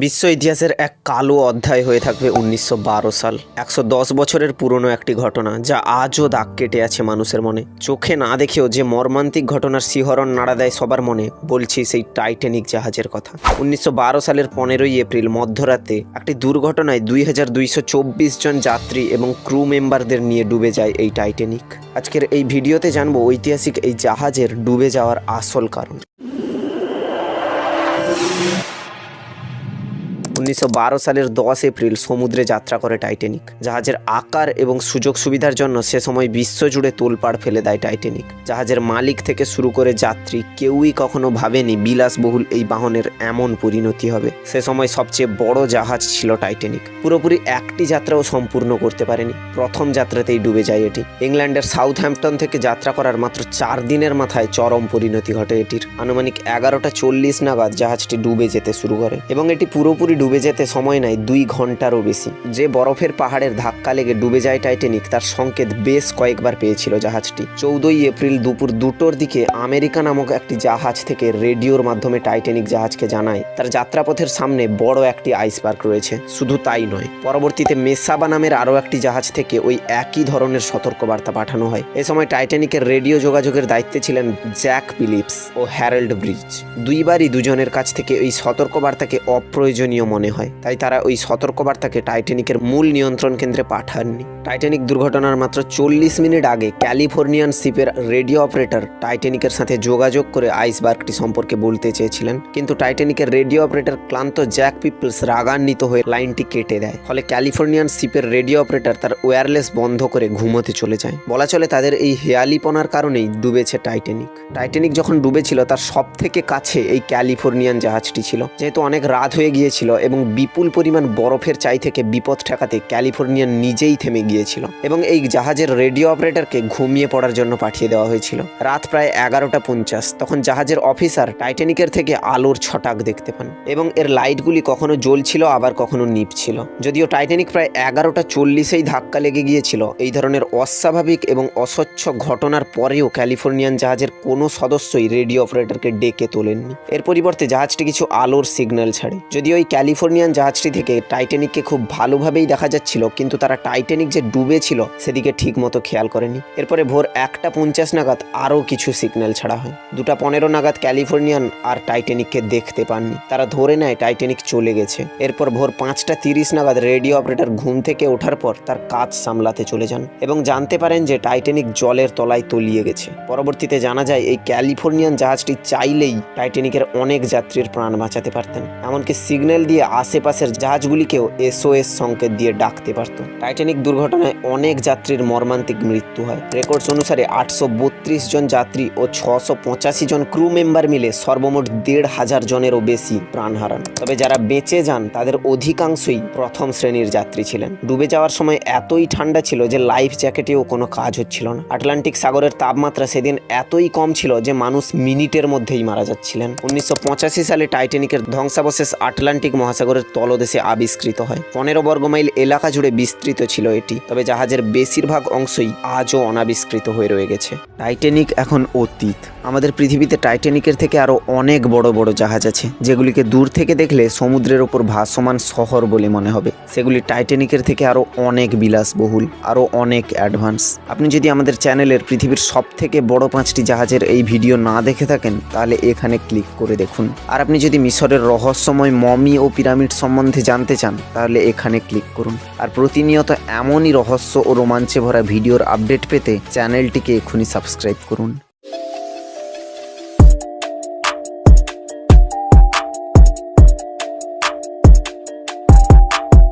বিশ্ব ইতিহাসের এক কালো অধ্যায় হয়ে থাকবে 1912 সাল। 110 বছরের পুরনো একটি ঘটনা যা আজও দাগ কেটে আছে মানুষের মনে। চোখে না দেখেও যে মর্মান্তিক ঘটনার শিহরণ নাড়া দেয় সবার মনে, বলছি সেই টাইটানিক জাহাজের কথা। 1912 সালের 15ই এপ্রিল মধ্যরাতে একটি দুর্ঘটনায় 2224 জন যাত্রী এবং ক্রু মেম্বারদের নিয়ে ডুবে যায় এই টাইটানিক। আজকের এই ভিডিওতে জানবো ঐতিহাসিক এই জাহাজের ডুবে যাওয়ার আসল কারণ। 1912 সালের 10 এপ্রিল সমুদ্রে যাত্রা করে টাইটানিক। জাহাজের আকার এবং সুযোগ সুবিধার জন্য সে সময় বিশ্বজুড়ে তোলপাড় ফেলে দেয় টাইটানিক। জাহাজের মালিক থেকে শুরু করে যাত্রী কেউই কখনো ভাবেনি বিলাসবহুল এই বাহনের এমন পরিণতি হবে। সে সময় সবচেয়ে বড় জাহাজ ছিল টাইটানিক। পুরোপুরি একটি যাত্রাও সম্পূর্ণ করতে পারেনি। প্রথম যাত্রাতেই ডুবে যায় এটি। ইংল্যান্ডের সাউথহ্যাম্পটন থেকে যাত্রা করার মাত্র 4 দিনের মাথায় চরম পরিণতি ঘটে এটির। আনুমানিক 11:40 নাগাদ জাহাজটি ডুবে যেতে শুরু করে এবং এটি পুরোপুরি ডুবে যেতে সময় নেয় 2 ঘন্টারও বেশি। যে বরফের পাহাড়ের ধাক্কা লেগে ডুবে যায় টাইটানিক, তার সংকেত বেশ কয়েকবার পেয়েছিল জাহাজটি। 14ই এপ্রিল দুপুর 2টোর দিকে আমেরিকা নামক একটি জাহাজ থেকে রেডিওর মাধ্যমে টাইটানিক জাহাজকে জানায় তার যাত্রাপথের সামনে বড় একটি আইসবার্গ রয়েছে। শুধু তাই নয়, পরবর্তীতে মেসাবা নামের আরও একটি জাহাজ থেকে ওই একই ধরনের সতর্কবার্তা পাঠানো হয়। এ সময় টাইটানিকের রেডিও যোগাযোগের দায়িত্বে ছিলেন জ্যাক ফিলিপস ও হ্যারল্ড ব্রিজ। দুইবারই দুজনের কাছ থেকে এই সতর্কবার্তাকে অপ্রয়োজনীয় মনে হয়, তাই তারা ওই সতর্কবার্তাকে টাইটানিকের মূল নিয়ন্ত্রণ কেন্দ্রে পাঠাননি। টাইটানিক দুর্ঘটনার মাত্র 40 মিনিট আগে ক্যালিফোর্নিয়ান শিপের রেডিও অপারেটর টাইটানিকের সাথে যোগাযোগ করে আইসবার্গটি সম্পর্কে বলতে চেয়েছিলেন, কিন্তু টাইটানিকের রেডিও অপারেটর ক্লান্ত জ্যাক পিপলস রাগান্বিত হয়ে লাইনটি কেটে দেয়। ফলে ক্যালিফোর্নিয়ান শিপের রেডিও অপারেটর তার ওয়্যারলেস বন্ধ করে ঘুমোতে চলে যায়। বলা চলে তাদের এই হেয়ালিপনার কারণেই ডুবেছে টাইটানিক। টাইটানিক যখন ডুবেছিল তার সব থেকে কাছে এই ক্যালিফোর্নিয়ান জাহাজটি ছিল। যেহেতু অনেক রাত হয়ে গিয়েছিল এবং বিপুল পরিমাণ বরফের চাই থেকে বিপদ ঠেকাতে ক্যালিফোর্নিয়ান নিজেই থেমে গিয়েছিল এবং এই জাহাজের রেডিও অপারেটরকে ঘুমিয়ে পড়ার জন্য পাঠিয়ে দেওয়া হয়েছিল। রাত প্রায় 11:50। তখন জাহাজের অফিসার টাইটানিকের থেকে আলোর ছটাক দেখতে পান এবং এর লাইটগুলি কখনো জ্বলছিল আবার কখনো নিভছিল। যদিও টাইটানিক প্রায় 11:40-এই ধাক্কা লেগে গিয়েছিল, এই ধরনের অস্বাভাবিক এবং অস্বচ্ছ ঘটনার পরেও ক্যালিফোর্নিয়ান জাহাজের কোনো সদস্যই রেডিও অপারেটরকে ডেকে তোলেননি। এর পরিবর্তে জাহাজটি কিছু আলোর সিগন্যাল ছাড়ে। যদিও এই ক্যালিফোর্নিয়ান জাহাজটি থেকে টাইটানিককে খুব ভালোভাবেই দেখা যাচ্ছিল, কিন্তু তারা টাইটানিক যে ডুবে ছিল সেদিকে ঠিক মতো খেয়াল করেনি। এরপরে ভোর 1:50 নাগাদ আরও কিছু সিগন্যাল ছাড়া হয়। 2:15 নাগাদ ক্যালিফোর্নিয়ান আর টাইটানিককে দেখতে পাননি। তারা ধরে নেয় টাইটানিক চলে গেছে। এরপর ভোর 5:30 নাগাদ রেডিও অপারেটর ঘুম থেকে ওঠার পর তার কাজ সামলাতে চলে যান এবং জানতে পারেন যে টাইটানিক জলের তলায় তলিয়ে গেছে। পরবর্তীতে জানা যায় এই ক্যালিফোর্নিয়ান জাহাজটি চাইলেই টাইটানিকের অনেক যাত্রীর প্রাণ বাঁচাতে পারতেন, এমনকি সিগন্যাল দিয়ে আশেপাশের জাহাজগুলিকেও SOS সংকেত দিয়ে ডাকতে পারত। টাইটানিক দুর্ঘটনায় অনেক যাত্রীর মর্মান্তিক মৃত্যু হয়। রেকর্ডস অনুসারে 832 জন যাত্রী ও 685 জন ক্রু মেম্বার মিলে সর্বমোট 1,500 জনেরও বেশি প্রাণ হারান। তবে যারা বেঁচে যান তাদের অধিকাংশই প্রথম শ্রেণীর যাত্রী ছিলেন। ডুবে যাওয়ার সময় এতই ঠান্ডা ছিল যে লাইফ জ্যাকেটেও কোনো কাজ হচ্ছিল না। আটলান্টিক সাগরের তাপমাত্রা সেদিন এতই কম ছিল যে মানুষ মিনিটের মধ্যেই মারা যাচ্ছিলেন। 1985 সালে টাইটানিকের ধ্বংসাবশেষ আটলান্টিক মহাসাগরের তলদেশে আবিষ্কৃত হয়। 15 বর্গমাইল এলাকা জুড়ে বিস্তৃত ছিল এটি, তবে জাহাজের বেশিরভাগ অংশই আজও অনাবিষ্কৃত হয়ে রয়ে গেছে। টাইটানিক এখন অতীত। আমাদের পৃথিবীতে টাইটানিকের থেকে আরও অনেক বড় বড় জাহাজ আছে, যেগুলিকে দূর থেকে দেখলে সমুদ্রের ওপর ভাসমান শহর বলে মনে হবে। সেগুলি টাইটানিকের থেকে আরও অনেক বিলাসবহুল, আরও অনেক অ্যাডভান্স। আপনি যদি আমাদের চ্যানেলের পৃথিবীর সব থেকে বড় 5টি জাহাজের এই ভিডিও না দেখে থাকেন, তাহলে এখানে ক্লিক করে দেখুন। আর আপনি যদি মিশরের রহস্যময় মমি ও পিরামিড সম্বন্ধে জানতে চান, তাহলে এখানে ক্লিক করুন। আর প্রতিনিয়ত এমনই রহস্য ও রোমাঞ্চে ভরা ভিডিওর আপডেট পেতে চ্যানেলটিকে এক্ষুনি সাবস্ক্রাইব করুন।